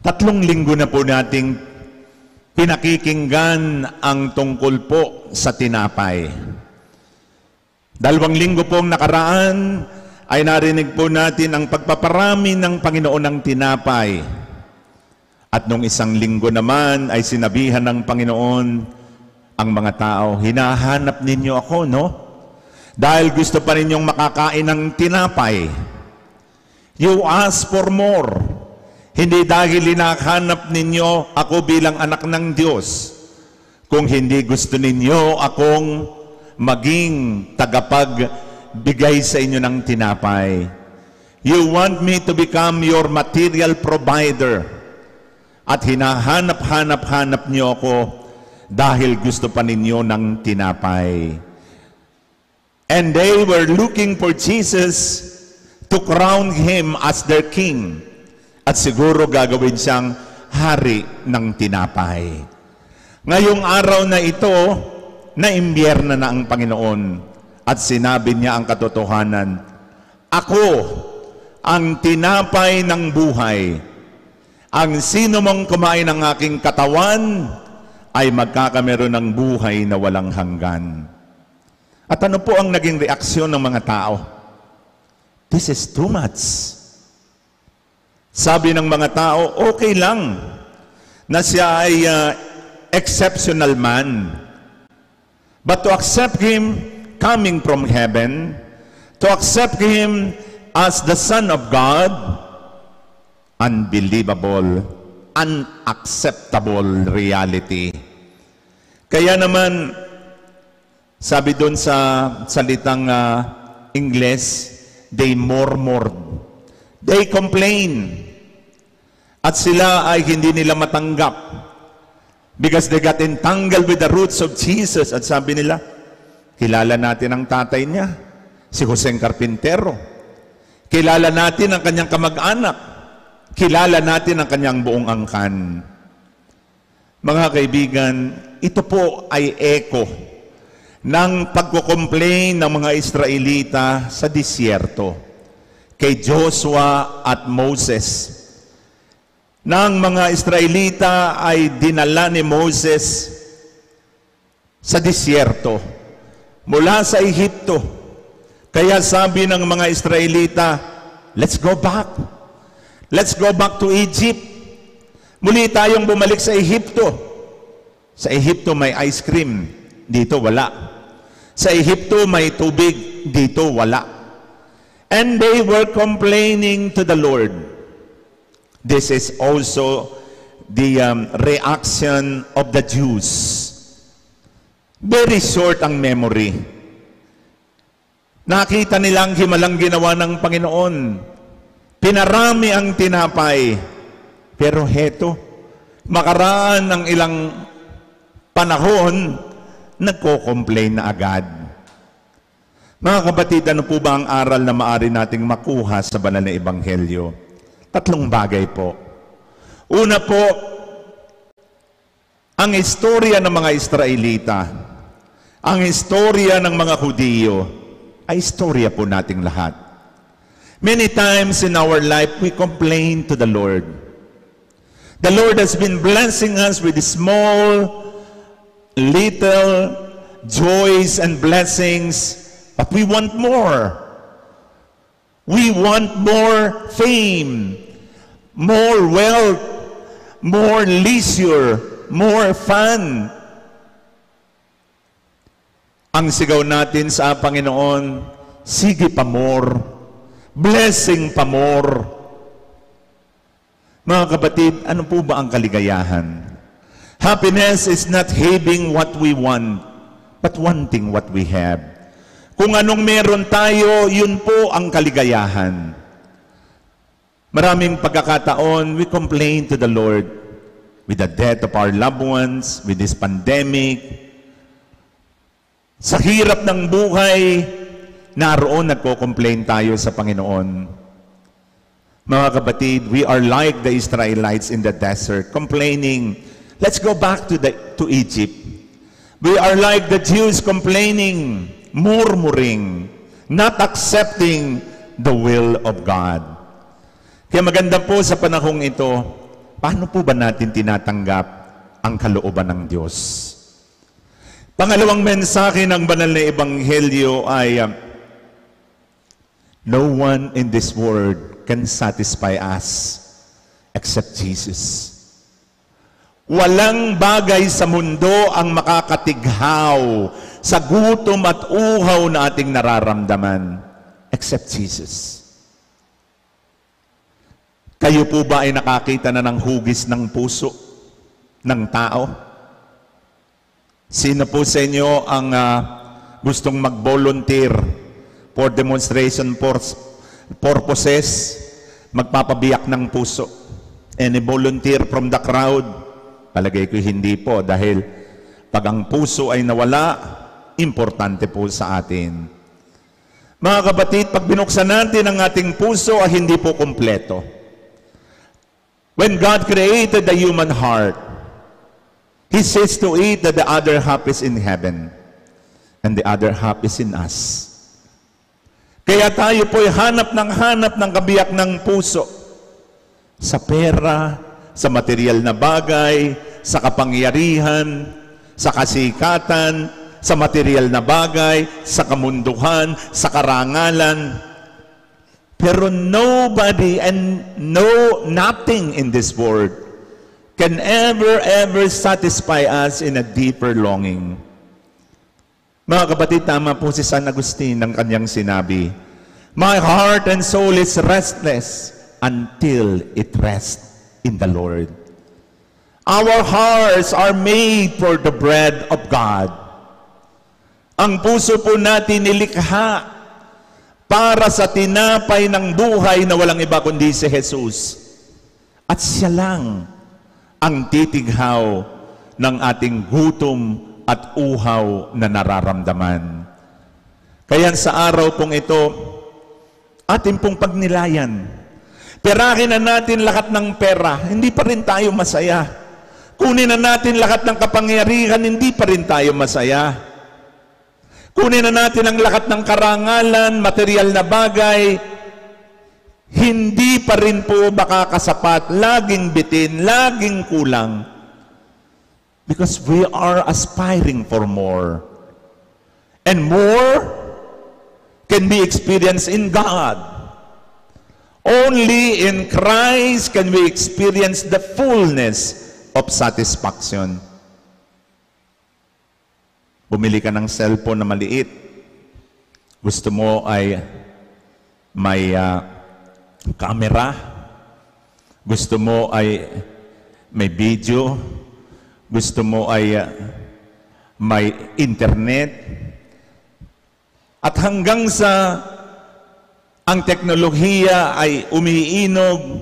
3 linggo na po nating pinakikinggan ang tungkol po sa tinapay. 2 linggo pong nakaraan ay narinig po natin ang pagpaparami ng Panginoon ng tinapay. At nung 1 linggo naman ay sinabihan ng Panginoon ang mga tao, hinahanap ninyo ako, no? Dahil gusto pa ninyong makakain ng tinapay. You ask for more. Hindi dahil hinahanap ninyo ako bilang anak ng Diyos. Kung hindi gusto ninyo akong maging tagapagbigay sa inyo ng tinapay. You want me to become your material provider. At hinahanap-hanap niyo ako dahil gusto pa ninyo ng tinapay. And they were looking for Jesus to crown Him as their King. At siguro gagawin siyang hari ng tinapay. Ngayong araw na ito, naimbierna na ang Panginoon. At sinabi niya ang katotohanan, ako ang tinapay ng buhay. Ang sino mong kumain ng aking katawan ay magkakameron ng buhay na walang hanggan. At ano po ang naging reaksyon ng mga tao? This is too much. Sabi ng mga tao, okay lang na siya ay exceptional man. But to accept Him coming from heaven, to accept Him as the Son of God, unbelievable, unacceptable reality. Kaya naman, sabi doon sa salitang Ingles, they murmured. They complain. At sila ay hindi nila matanggap. Because they got entangled with the roots of Jesus. At sabi nila, kilala natin ang tatay niya, si Joseng Carpintero. Kilala natin ang kanyang kamag-anak. Kilala natin ang kanyang buong angkan. Mga kaibigan, ito po ay echo ng pagko-complain ng mga Israelita sa disyerto kay Joshua at Moses. Nang mga Israelita ay dinala ni Moses sa disyerto mula sa Ehipto. Kaya sabi ng mga Israelita, let's go back. Let's go back to Egypt. Muli tayong bumalik sa Ehipto. Sa Ehipto may ice cream, dito wala. Sa Ehipto may tubig, dito wala. And they were complaining to the Lord. This is also the reaction of the Jews. Very short ang memory. Nakita nilang himalang ginawa ng Panginoon. Pinarami ang tinapay. Pero heto, makaraan ng ilang panahon, nagko-complain na agad. Mga kapatid, ano po ba ang aral na maaari nating makuha sa banal na ebanghelyo? 3 bagay po. Una po, ang istorya ng mga Israelita, ang istorya ng mga Hudiyo, ay istorya po nating lahat. Many times in our life, we complain to the Lord. The Lord has been blessing us with small, little joys and blessings, but we want more. We want more fame, more wealth, more leisure, more fun. Ang sigaw natin sa Panginoon, sige pa more, blessing pa more. Mga kapatid, ano po ba ang kaligayahan? Happiness is not having what we want, but wanting what we have. Kung anong meron tayo, yun po ang kaligayahan. Maraming pagkakataon, we complain to the Lord with the death of our loved ones, with this pandemic. Sa hirap ng buhay, naroon nagko-complain tayo sa Panginoon. Mga kapatid, we are like the Israelites in the desert, complaining, let's go back to Egypt. We are like the Jews complaining, murmuring, not accepting the will of God. Kaya maganda po sa panahong ito, paano po ba natin tinatanggap ang kalooban ng Diyos? Pangalawang mensahe ng banal na ebanghelyo ay no one in this world can satisfy us except Jesus. Walang bagay sa mundo ang makakatighaw sa gutom at uhaw na ating nararamdaman except Jesus. Kayo po ba ay nakakita na ng hugis ng puso ng tao? Sino po sa inyo ang gustong mag-volunteer for demonstration purposes, magpapabiyak ng puso? Any volunteer from the crowd? Palagay ko hindi po, dahil pag ang puso ay nawala, importante po sa atin. Mga kapatid, pag binuksan natin ang ating puso ay hindi po kumpleto. When God created the human heart, He says to it that the other half is in heaven and the other half is in us. Kaya tayo po'y hanap ng kabiyak ng puso sa pera, sa material na bagay, sa kapangyarihan, sa kasikatan, sa material na bagay, sa kamunduhan, sa karangalan. Pero nobody and nothing in this world can ever satisfy us in a deeper longing. Mga kapatid, tama po si San Agustin ng kanyang sinabi, my heart and soul is restless until it rests in the Lord. Our hearts are made for the bread of God. Ang puso po natin nilikha para sa tinapay ng buhay na walang iba kundi si Jesus. At siya lang ang titighaw ng ating gutom at uhaw na nararamdaman. Kaya sa araw pong ito, ating pong pagnilayan. Perahin na natin lahat ng pera, hindi pa rin tayo masaya. Kunin na natin lahat ng kapangyarihan, hindi pa rin tayo masaya. Kunin na natin ang lahat ng karangalan, material na bagay, hindi pa rin po makakasapat, laging bitin, laging kulang. Because we are aspiring for more. And more can be experienced in God. Only in Christ can we experience the fullness of satisfaction. Bumili ka ng cellphone na maliit. Gusto mo ay may camera. Gusto mo ay may video. Gusto mo ay may internet. At hanggang sa ang teknolohiya ay umiinog,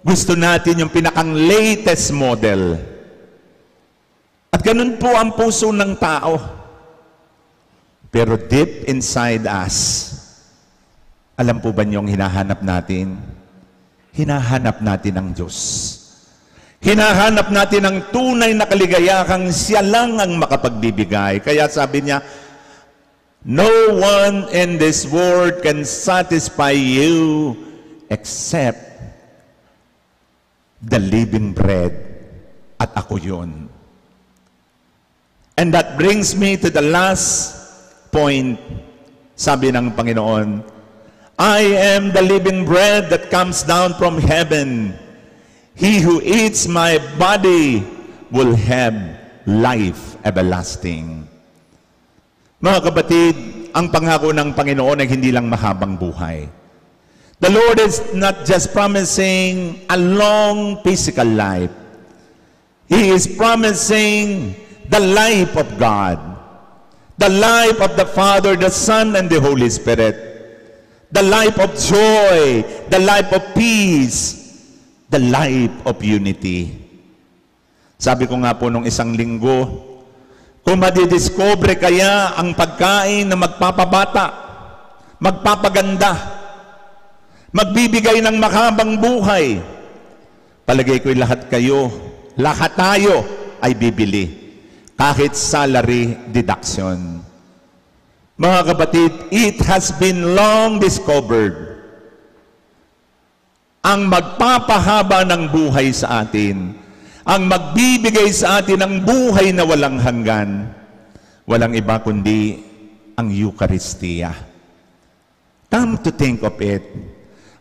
gusto natin yung pinakang latest model. At ganun po ang puso ng tao. Pero deep inside us, alam po ba niyong hinahanap natin? Hinahanap natin ang Diyos. Hinahanap natin ang tunay na kaligayahang siya lang ang makapagbibigay. Kaya sabi niya, no one in this world can satisfy you except the living bread, at ako yun. And that brings me to the last point. Sabi ng Panginoon, I am the living bread that comes down from heaven. He who eats my body will have life everlasting. Mga kapatid, ang pangako ng Panginoon ay hindi lang mahabang buhay. The Lord is not just promising a long physical life. He is promising the life of God. The life of the Father, the Son, and the Holy Spirit. The life of joy. The life of peace. The life of unity. Sabi ko nga po nung isang linggo, kung madidiscover kaya ang pagkain na magpapabata, magpapaganda, magbibigay ng mahabang buhay, palagay ko'y lahat tayo ay bibili. Kahit salary deduction. Mga kapatid, it has been long discovered ang magpapahaba ng buhay sa atin, ang magbibigay sa atin ng buhay na walang hanggan, walang iba kundi ang Eucharistia. Come to think of it,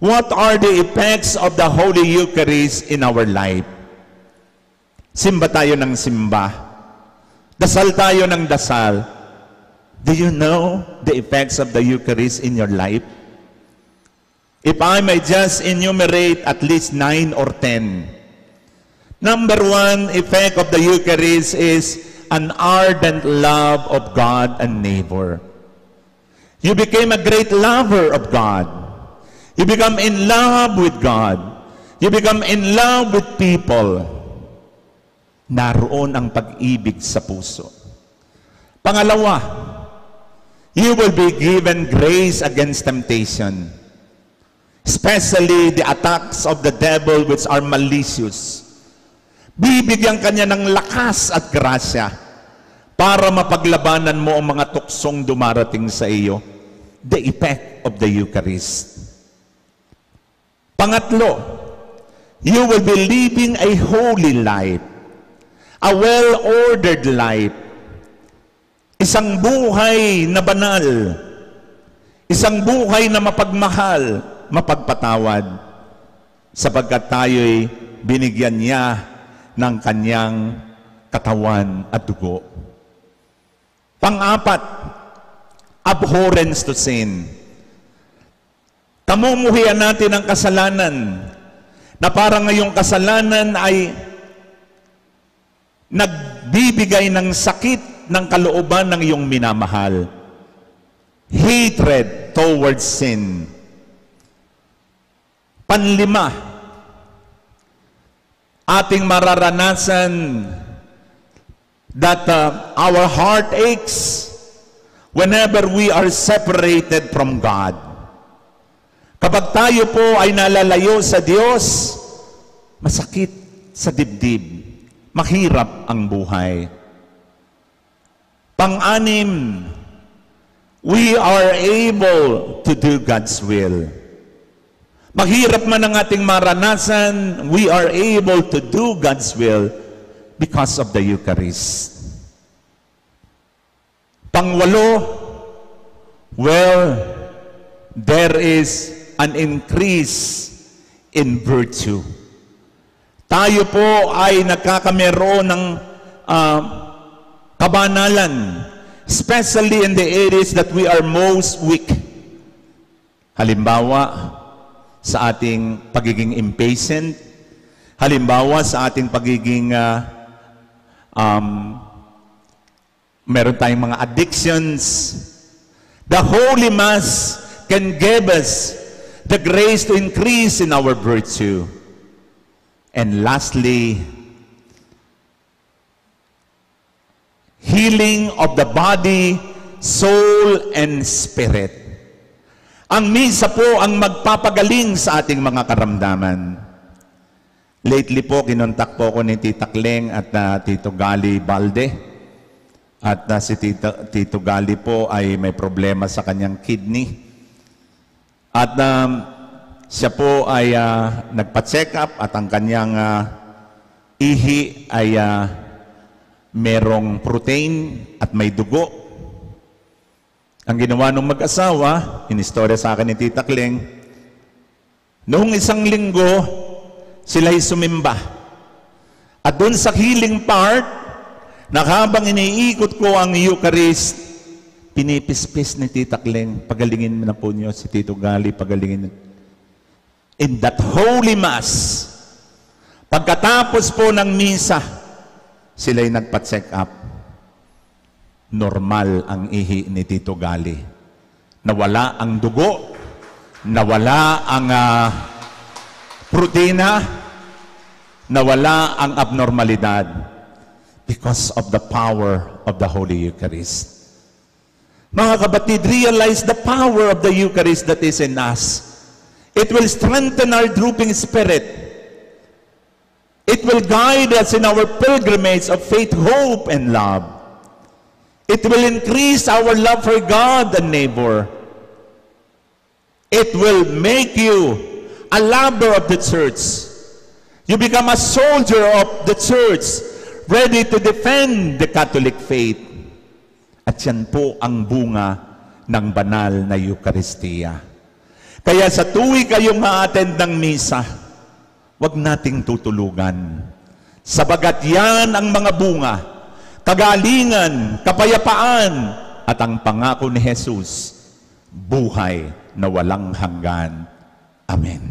what are the effects of the Holy Eucharist in our life? Simba tayo ng simba. Dasal tayo ng dasal. Do you know the effects of the Eucharist in your life? If I may just enumerate at least 9 or 10. Number 1 effect of the Eucharist is an ardent love of God and neighbor. You became a great lover of God. You become in love with God. You become in love with people. Naroon ang pag-ibig sa puso. Pangalawa, you will be given grace against temptation, especially the attacks of the devil which are malicious. Bibigyan kanya ng lakas at grasya para mapaglabanan mo ang mga tuksong dumarating sa iyo. The effect of the Eucharist. Pangatlo, you will be living a holy life, a well-ordered life, isang buhay na banal, isang buhay na mapagmahal, mapagpatawad, sapagkat tayo'y binigyan niya ng kanyang katawan at dugo. Pang-apat, abhorrence to sin. Tamumuhian natin ang kasalanan na parang ngayong kasalanan ay nagbibigay ng sakit ng kalooban ng iyong minamahal. Hatred towards sin. Panlima, ating mararanasan that our heart aches whenever we are separated from God. Kapag tayo po ay nalalayo sa Diyos, masakit sa dibdib, mahirap ang buhay. Pang-anim, we are able to do God's will. Mahirap man ang ating maranasan, we are able to do God's will because of the Eucharist. Pangwalo, well, there is an increase in virtue. Tayo po ay nagkakameron ng kabanalan, especially in the areas that we are most weak. Halimbawa, sa ating pagiging impatient, halimbawa sa ating pagiging meron tayong mga addictions. The Holy Mass can give us the grace to increase in our virtue. And lastly, healing of the body, soul, and spirit. Ang misa po ang magpapagaling sa ating mga karamdaman. Lately po, kinontak po ko ni Tita Kleng at Tito Gali Balde. At si Tito Gali po ay may problema sa kanyang kidney. At siya po ay nagpa-check up at ang kanyang ihi ay merong protein at may dugo. Ang ginawa ng mag-asawa, inistorya sa akin ni Tita Kleng, noong isang linggo, sila'y sumimba. At doon sa healing part, na habang iniikot ko ang Eucharist, pinipispis ni Tita Kleng, pagalingin na po niyo si Tito Gali, pagalingin. In that Holy Mass, pagkatapos po ng misa, sila'y nagpa-check up. Normal ang ihi ni Tito Gali. Nawala ang dugo, nawala ang protina, nawala ang abnormalidad because of the power of the Holy Eucharist. Mga kapatid, realize the power of the Eucharist that is in us. It will strengthen our drooping spirit. It will guide us in our pilgrimage of faith, hope, and love. It will increase our love for God and neighbor. It will make you a lover of the church. You become a soldier of the church, ready to defend the Catholic faith. At yan po ang bunga ng banal na Eucharistia. Kaya sa tuwing kayong ma-attend ng misa, huwag nating tutulugan. Sabagat yan ang mga bunga, kagalingan, kapayapaan, at ang pangako ni Jesus, buhay na walang hanggan. Amen.